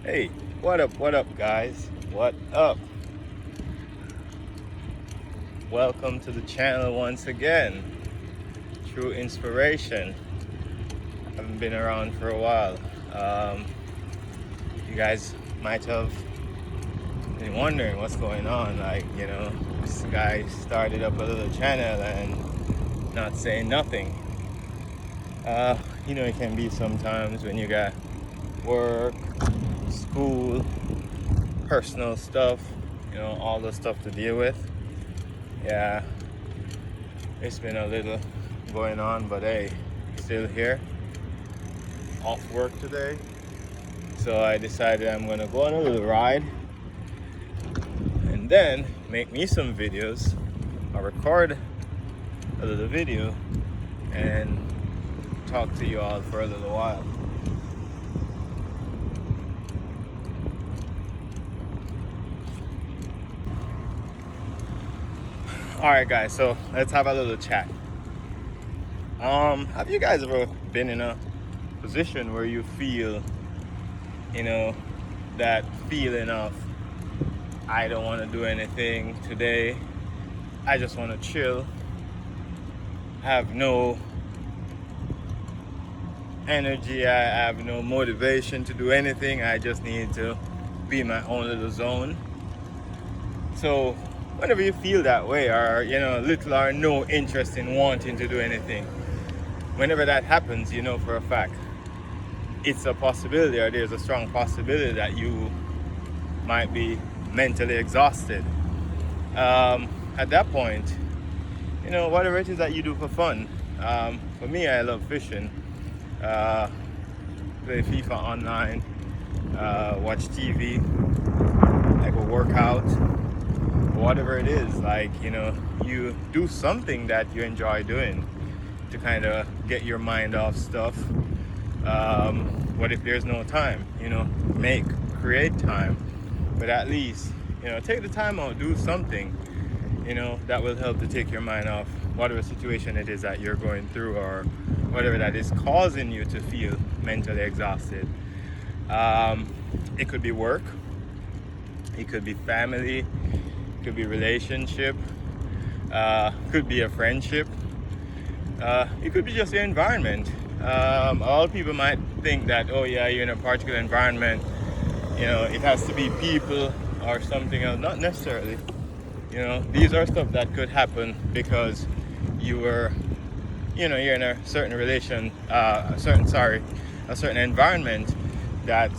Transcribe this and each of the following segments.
Hey, what up, guys? What up? Welcome to the channel once again. True Inspiration. Haven't been around for a while. You guys might have been wondering what's going on. This guy started up a little channel and not saying nothing. It can be sometimes when you got work, school, personal stuff, all the stuff to deal with. Yeah, it's been a little going on, but hey, still here, off work today. So I decided I'm gonna go on a little ride and then make me some videos. I'll record a little video and talk to you all for a little while. All right, guys, so let's have a little chat. Have you guys ever been in a position where you feel, that feeling of, I don't want to do anything today, I just want to chill, have no energy, I have no motivation to do anything, I just need to be in my own little zone? So whenever you feel that way, or little or no interest in wanting to do anything, whenever that happens, you know for a fact it's a possibility, or there's a strong possibility that you might be mentally exhausted. At that point, whatever it is that you do for fun. For me, I love fishing, play FIFA online, watch TV, I go work out. Whatever it is, you do something that you enjoy doing to kind of get your mind off stuff. What if there's no time? Create time, but at least take the time out, do something that will help to take your mind off whatever situation it is that you're going through, or whatever that is causing you to feel mentally exhausted. It could be work, it could be family, could be relationship, could be a friendship, it could be just your environment. A lot of people might think that, oh yeah, you're in a particular environment, it has to be people or something else. Not necessarily. These are stuff that could happen because you're in a certain a certain environment that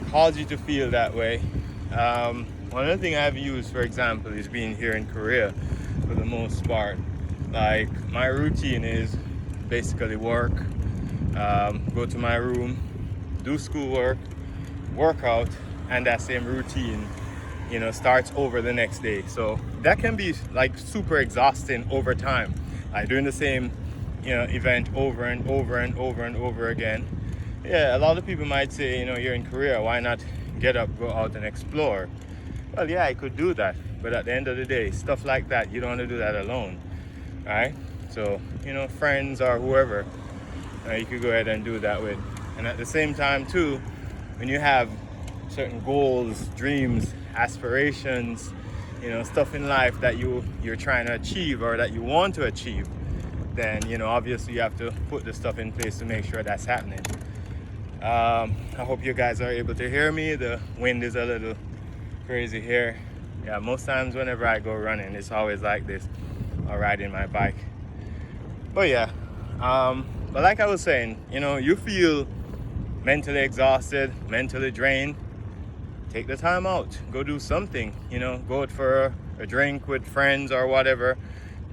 caused you to feel that way. One other thing I've used, for example, is being here in Korea for the most part. Like, my routine is basically work, go to my room, do schoolwork, work out, and that same routine, starts over the next day. So that can be like super exhausting over time. Like doing the same, event over and over and over and over again. Yeah, a lot of people might say, you're in Korea, why not get up, go out and explore? Well, yeah, I could do that, but at the end of the day, stuff like that, you don't want to do that alone, right? So, friends or whoever, you could go ahead and do that with. And at the same time, too, when you have certain goals, dreams, aspirations, stuff in life that you're trying to achieve or that you want to achieve, then, obviously you have to put the stuff in place to make sure that's happening. I hope you guys are able to hear me. The wind is a little crazy here. Yeah, most times whenever I go running, it's always like this, or riding my bike. But yeah, but like I was saying, you feel mentally exhausted, mentally drained, take the time out, go do something, go out for a drink with friends or whatever,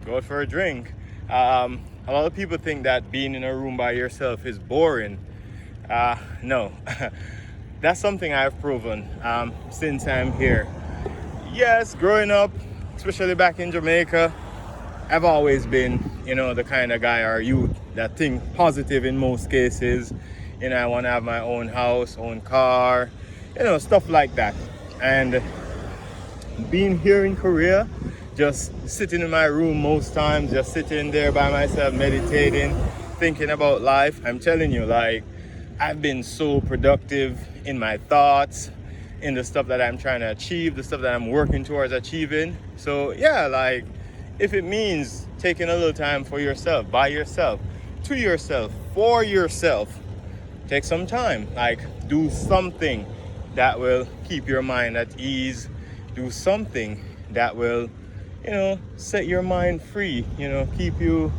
go out for a drink. A lot of people think that being in a room by yourself is boring. No. That's something I've proven since I'm here. Yes, growing up, especially back in Jamaica, I've always been, the kind of guy or youth that think positive in most cases. I want to have my own house, own car, stuff like that. And being here in Korea, just sitting in my room most times, just sitting there by myself, meditating, thinking about life, I'm telling you, I've been so productive in my thoughts, in the stuff that I'm trying to achieve, the stuff that I'm working towards achieving. So yeah, like if it means taking a little time for yourself, by yourself, to yourself, for yourself, take some time. Like do something that will keep your mind at ease. Do something that will, set your mind free, keep you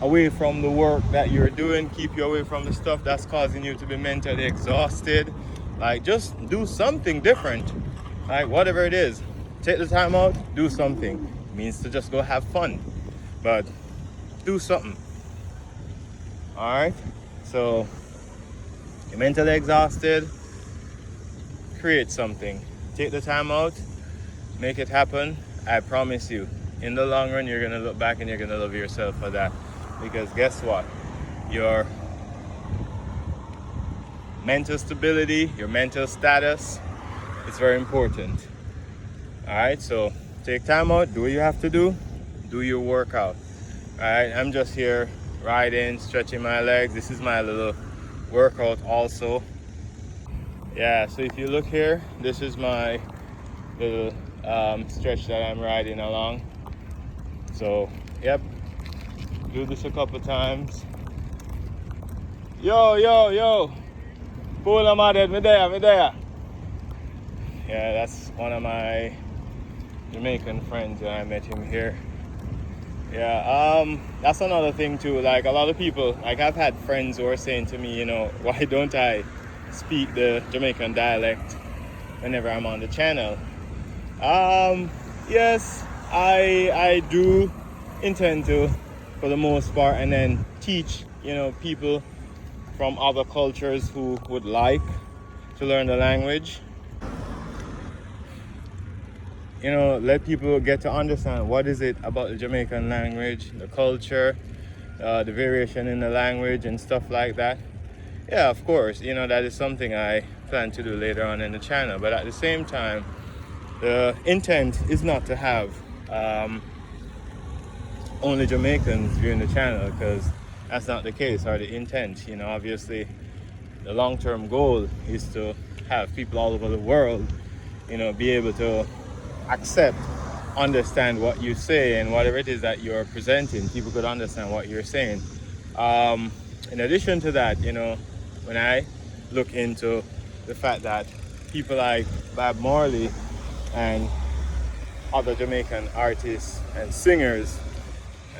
away from the work that you're doing, keep you away from the stuff that's causing you to be mentally exhausted. Like just do something different. Like whatever it is, take the time out, do something. It means to just go have fun, but do something. All right. So you're mentally exhausted, create something. Take the time out, make it happen. I promise you, in the long run, you're gonna look back and you're gonna love yourself for that. Because guess what? Your mental stability, your mental status, it's very important. All right, so take time out, do what you have to do your workout. All right, I'm just here riding, stretching my legs. This is my little workout also. Yeah, so if you look here, this is my little stretch that I'm riding along. So, yep, do this a couple times. Yo. Pull them out, me there. Yeah, that's one of my Jamaican friends. I met him here. Yeah, that's another thing too. Like a lot of people, like I've had friends who are saying to me, why don't I speak the Jamaican dialect whenever I'm on the channel? Yes, I do intend to, for the most part, and then teach, people from other cultures who would like to learn the language. Let people get to understand what is it about the Jamaican language, the culture, the variation in the language and stuff like that. Yeah, of course, that is something I plan to do later on in the channel. But at the same time, the intent is not to have only Jamaicans viewing the channel, because that's not the case, or the intent. Obviously, the long-term goal is to have people all over the world, be able to accept, understand what you say, and whatever it is that you're presenting, people could understand what you're saying. In addition to that, when I look into the fact that people like Bob Marley and other Jamaican artists and singers,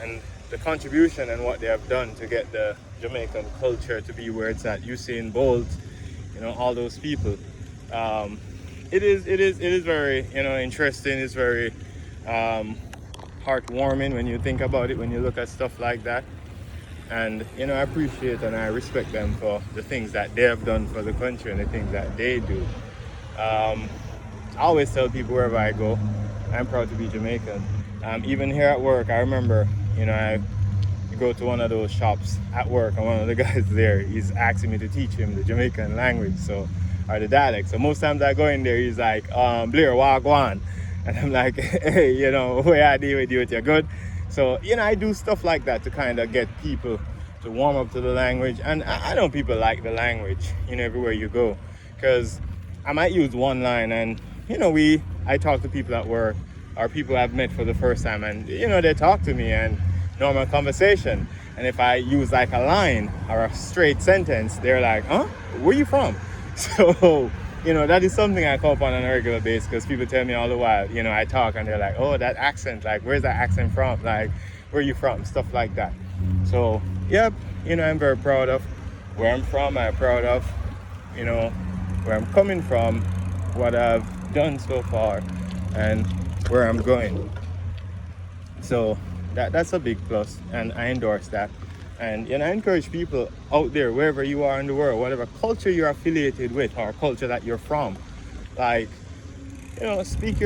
and the contribution and what they have done to get the Jamaican culture to be where it's at, Usain Bolt, all those people. It is very interesting. It's very heartwarming when you think about it, when you look at stuff like that. And I appreciate and I respect them for the things that they have done for the country and the things that they do. I always tell people wherever I go, I'm proud to be Jamaican. Even here at work, I remember, I go to one of those shops at work, and one of the guys there, he's asking me to teach him the Jamaican language, or the dialect. So most times I go in there, he's like, Blair, wagwan. And I'm like, hey, where I deal with you, you're good. So, I do stuff like that to kind of get people to warm up to the language. And I know people like the language, everywhere you go. Because I might use one line and, I talk to people at work, or people I've met for the first time, and, they talk to me and normal conversation. And if I use like a line or a straight sentence, they're like, huh? Where you from? So, that is something I come up on a regular basis, because people tell me all the while, I talk and they're like, oh, that accent, like, where's that accent from? Like, where are you from? Stuff like that. So, yep, I'm very proud of where I'm from. I'm proud of, where I'm coming from, what I've done so far, and where I'm going. So, that's a big plus, and I endorse that. And I encourage people out there, wherever you are in the world, whatever culture you're affiliated with or culture that you're from, like, speak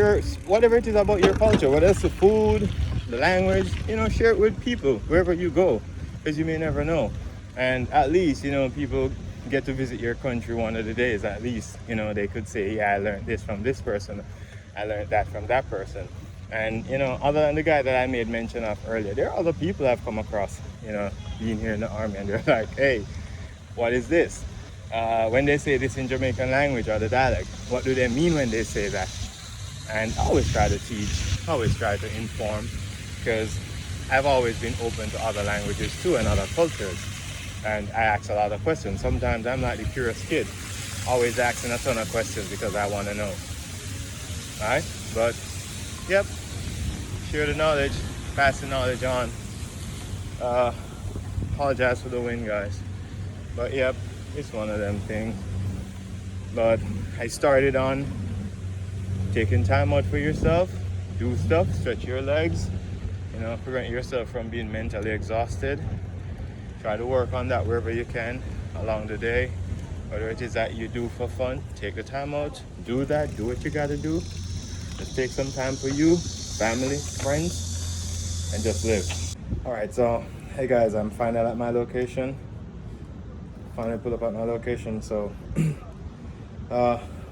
whatever it is about your culture, whether it's the food, the language, share it with people wherever you go, because you may never know. And at least, people get to visit your country one of the days. At least, they could say, yeah, I learned this from this person, I learned that from that person. And, other than the guy that I made mention of earlier, there are other people I've come across, being here in the army, and they're like, hey, what is this? when they say this in Jamaican language or the dialect, what do they mean when they say that? And I always try to teach, always try to inform, because I've always been open to other languages too and other cultures. And I ask a lot of questions. Sometimes I'm like the curious kid, always asking a ton of questions because I want to know. Alright? But, yep, share the knowledge, pass the knowledge on. Apologize for the wind, guys. But, yep, it's one of them things. But I started on taking time out for yourself, do stuff, stretch your legs, you know, prevent yourself from being mentally exhausted. Try to work on that wherever you can along the day. Whether it is that you do for fun, take the time out, do that, do what you gotta do. Just take some time for you, family, friends, and just live. Alright, so hey guys, I'm finally at my location. Finally pulled up at my location, so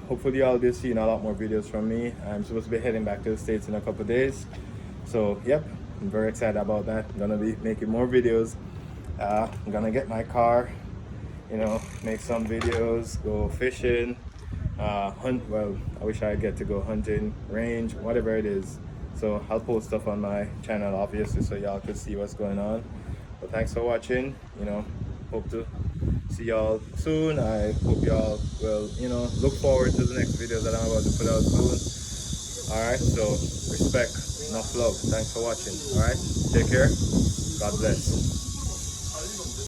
hopefully I'll be seeing a lot more videos from me. I'm supposed to be heading back to the States in a couple of days. So yep, I'm very excited about that. I'm gonna be making more videos. I'm gonna get my car, you know, make some videos, go fishing, hunt. Well, I wish I get to go hunting, range, whatever it is. So I'll post stuff on my channel, obviously, so y'all could see what's going on. But thanks for watching. You know, hope to see y'all soon. I hope y'all will, you know, look forward to the next videos that I'm about to put out soon. All right, so respect, enough love. Thanks for watching. All right, take care. God bless.